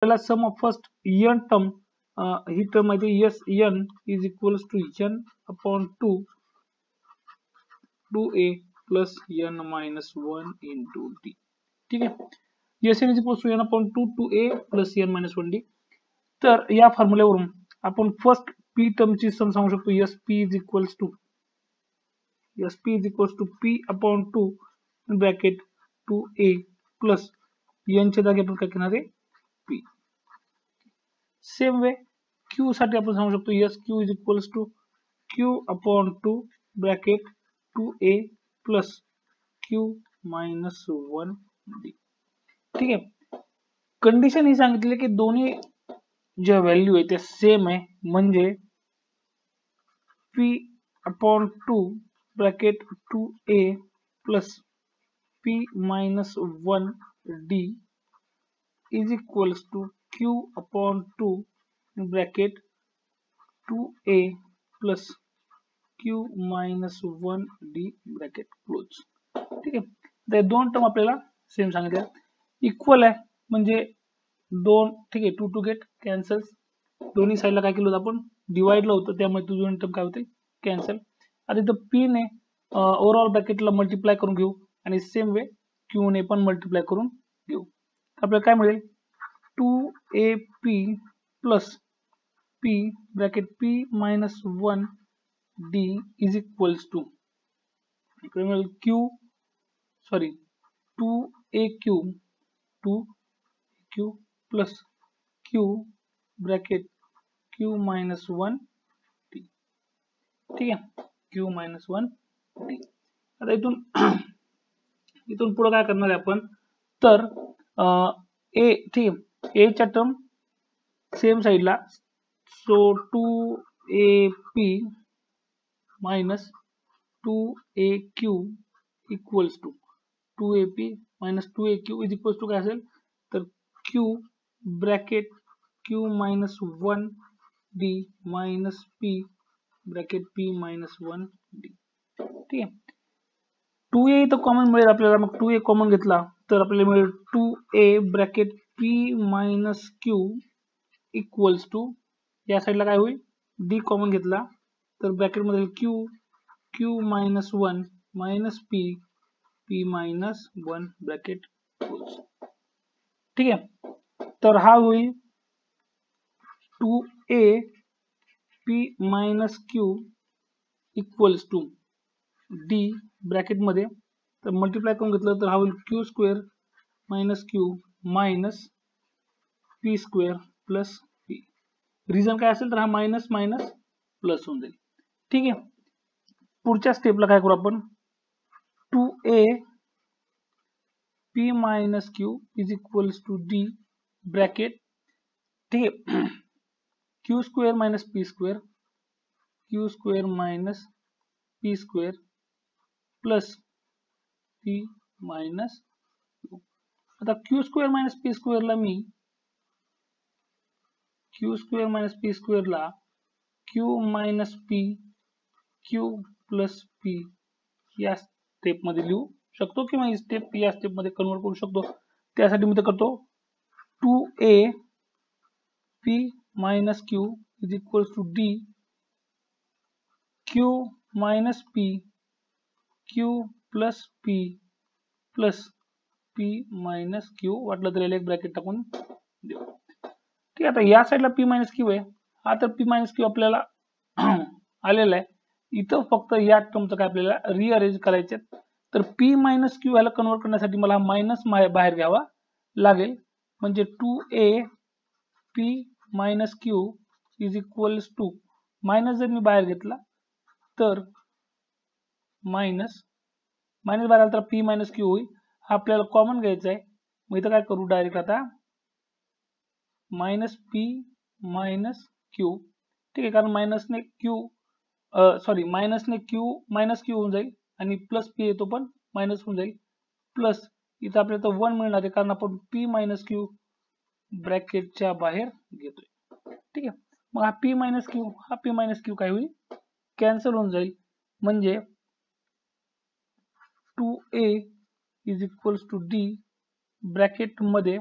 आपल्याला sum of first n term ही term माहिती S n is equals to n upon 2a plus n minus 1 into D. ठीक आहे, S N is equals to n upon 2a plus n minus 1 D. तर या फॉर्म्युल्यावरून आपण first P टर्मची sum सांगू शकतो. S P is equals to p upon 2 bracket 2a plus n च्या जागी आपण काय करणार आहे p. सेम वे क्यू साठी आपण सांगू शकतो S Q is equals to q upon 2 bracket 2a plus q minus 1 D. ठीक आहे, कंडिशन ही सांगितली की दोन्ही ज्या व्हॅल्यू आहे त्या सेम आहे, म्हणजे p upon 2 bracket 2a plus p minus 1 D is equals to q upon 2 bracket 2a plus q minus 1 D bracket close. ठीक आहे, ते दोन टर्म आपल्याला सेम सांगितले, इक्वल आहे म्हणजे दोन. ठीक आहे, 2 टू गेट कॅन्सल, दोन्ही साईडला काय केलं होतं आपण डिवाइडला होतं, त्यामुळे दोन टर्म काय होते कॅन्सल. आता इथं p ने ओव्हरऑल ब्रॅकेटला मल्टिप्लाय करून घेऊ आणि सेम वे q ने पण मल्टिप्लाय करून घेऊ. आपल्याला काय मिळेल 2ap plus p bracket p minus 1 D is equals to इकडे मिळेल sorry 2aq plus q bracket q minus 1 D. ठीक आहे, q मायनस 1 डी. आता इथून पुढे काय करणार आहे आपण, तर ए, ठीक आहे, ए च्या टर्म सेम साइडला, so 2ap minus 2aq equals to 2ap minus 2aq is equals to काय असेल तर q bracket q minus 1 D minus p bracket p minus 1 D. ठीक आहे, 2a इथं कॉमन मिळेल आपल्याला, मग 2a कॉमन घेतला तर आपल्याला मिळेल 2a bracket p minus q equals to या साईडला काय होईल d कॉमन घेतला तर ब्रॅकेट मध्ये q minus 1 minus p minus 1 bracket close. ठीक आहे, तर हा होईल 2a p minus q equals to d bracket मध्ये तर मल्टिप्लाय करून घेतलं तर हा होईल q square minus q minus p square plus p. Reason काय असेल तर हा मायनस मायनस प्लस होऊन जाईल. ठीक आहे, पुढच्या स्टेपला काय करू आपण 2a p minus q is equals to d bracket. ठीक आहे, q square minus p square minus p square plus p minus q. आता q स्क्वेअर मायनस p स्क्वेअरला मी q स्क्वेअर मायनस p स्क्वेअरला q minus p q plus p या step मध्ये लिहू शकतो किंवा ही स्टेप या स्टेप मध्ये कन्वर्ट करू शकतो. त्यासाठी मी करतो 2a p minus q is equals to d q minus p q plus p plus p minus q. वाटलं तर एक ब्रॅकेट टाकून देऊ. ठीक आहे, आता या साईडला p मायनस q आहे, हा तर p मायनस q आपल्याला आलेला आहे. इथं फक्त या टर्मचं काय आपल्याला रिअरेंज करायचे, तर p मायनस q ह्याला कन्वर्ट करण्यासाठी मला मायनस बाहेर घ्यावा लागेल, म्हणजे 2a p minus q is equals to minus जर मी बाहेर घेतला तर मायनस बाहेर आला तर p मायनस q होईल. हा आपल्याला कॉमन घ्यायचा आहे, मग इथं काय करू डायरेक्ट आता मायनस p मायनस q. ठीक आहे, कारण मायनसने मायनस q होऊन जाईल आणि प्लस p येतो पण मायनस होऊन जाईल, प्लस इथं आपल्याला 1 मिळणार आहे कारण आपण p मायनस q ब्रॅकेटच्या बाहेर घेतोय. ठीक आहे, मग हा p मायनस q काय होईल कॅन्सल होऊन जाईल, म्हणजे 2a is equals to d bracket मध्ये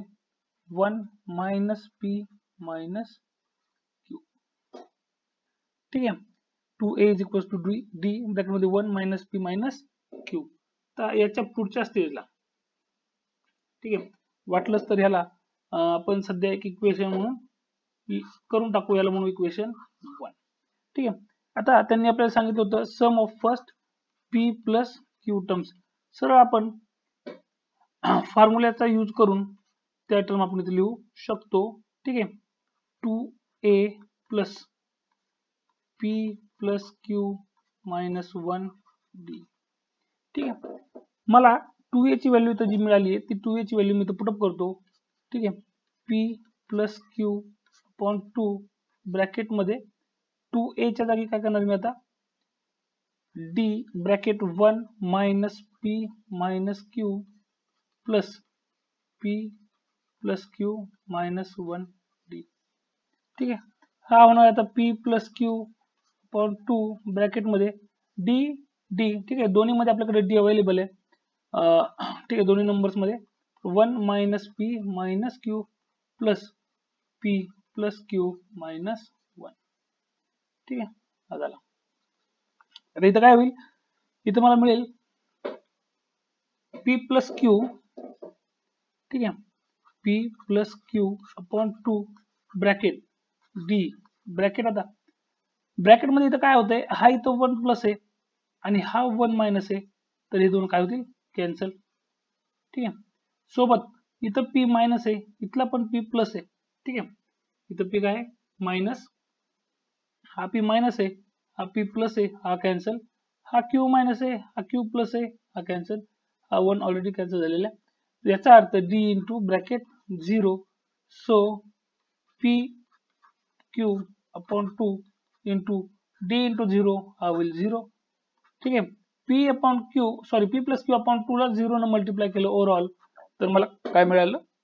1 मायनस पी मायनस क्यू. ठीक आहे. 2a is equal to D ब्रॅकेटमध्ये 1 मायनस पी मायनस क्यू. तर याच्या पुढच्या स्टेजला ठीक आहे वाटलंच तर ह्याला आपण सध्या एक इक्वेशन म्हणून करून टाकू, याला म्हणून इक्वेशन 1. ठीक आहे. आता त्यांनी आपल्याला सांगितलं होतं sum of first P plus Q terms. सरळ आपण फॉर्म्युल्याचा यूज करून त्या टर्म आपण इथे लिहू शकतो. ठीक आहे. 2a plus P plus Q minus 1 D. ठीक आहे. मला 2a ची व्हॅल्यू इथं जी मिळाली आहे ती 2a ची व्हॅल्यू मी इथं पुटअप करतो. ठीक आहे. p plus Q upon 2 bracket मध्ये 2a च्या जागी काय करणार मी आता d bracket 1 minus p minus Q plus p plus Q minus 1 d. ठीक आहे. हा होणार आता p plus Q upon 2 bracket मध्ये d d. ठीक आहे. दोन्ही मध्ये आपल्याकडे d अवेलेबल आहे. ठीक आहे. दोन्ही नंबर्स मध्ये 1 minus P minus Q plus P plus Q minus 1. ठीक आहे. हा झाला. आता इथं काय होईल, इथं मला मिळेल पी प्लस क्यू. ठीक आहे. P plus Q upon 2 bracket D bracket. आता ब्रॅकेट मध्ये इथं काय होतंय, हा इथं 1 प्लस आहे आणि हा 1 मायनस आहे, तर हे दोन काय होतील कॅन्सल. ठीक आहे. सोबत इथं पी मायनस आहे, इथला पण पी प्लस आहे. ठीक आहे. इथं पी काय आहे मायनस, हा पी मायनस आहे, हा पी प्लस आहे, हा कॅन्सल. हा क्यू मायनस आहे, हा क्यू प्लस आहे, हा कॅन्सल. हा 1 ऑलरेडी कॅन्सल झालेला आहे. याचा अर्थ D into bracket 0. So P Q upon 2 into D into 0 हा होईल 0. ठीक आहे. P upon Q sorry P plus Q upon 2 ला 0 न मल्टिप्लाय केलं ओव्हरऑल तर मला काय मिळालं